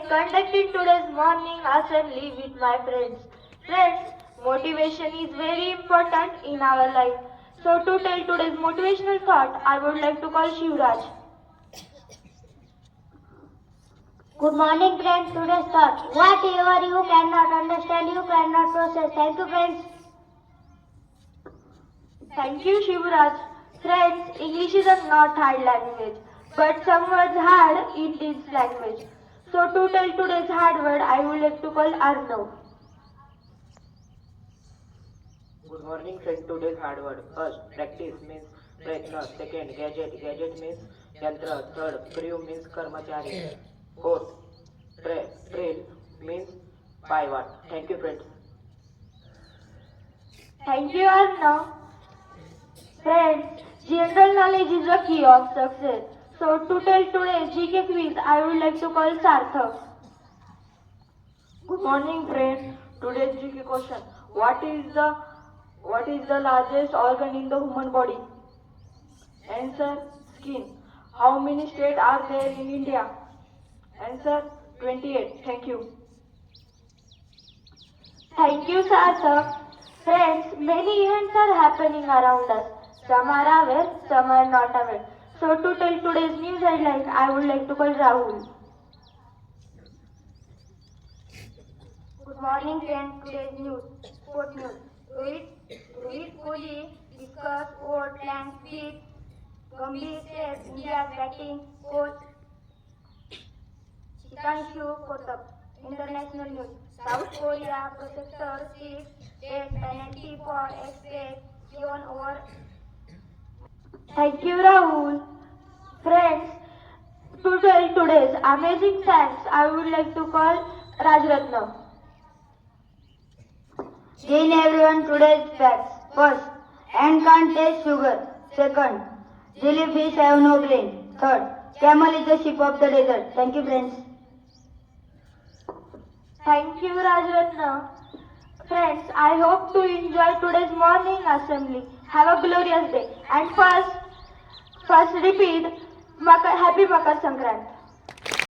conducting today's morning assembly with my friends. Friends, motivation is very important in our life. So to tell today's motivational thought, I would like to call Shivraj. Good morning friends, today's thought. Whatever you cannot understand, you cannot process. Thank you friends. Thank you, Shivraj. Friends, English is a not hard language, but some words hard in this language. So to tell today's hard word, I would like to call Arnav. Good morning friend. Today's hard word. First, practice means प्रयत्न. Second, gadget means यंत्र. Third, crew means कर्मचारी. Fourth, trail means पायवाट. Thank you friends. Thank you, Arnav. Friends, general knowledge is the key of success. So to tell today's GK quiz, I would like to call Sarthak. Good morning, friends. Today's GK question: What is the largest organ in the human body? Answer: skin. How many states are there in India? Answer: 28. Thank you. Thank you, Sarthak. Friends, many events are happening around us. Some are aware, some are not aware. So to tell today's news headlines, I would like to call Rahul. Good morning friends, today's news. Sport news. Rohit Kohli discuss old plans with Gambhir says India's batting coach Shikanshu Kotak. International news. South Korea protector seeks death penalty for express given over. Thank you, Rahul. Friends, to tell today's amazing facts, I would like to call Rajratna. Gain everyone today's facts. First, ant can't taste sugar. Second, jellyfish have no brain. Third, camel is the sheep of the desert. Thank you friends. Thank you, Rajratna. Friends, I hope to enjoy today's morning assembly. Have a glorious day. And first repeat, Happy Makar Sankrant.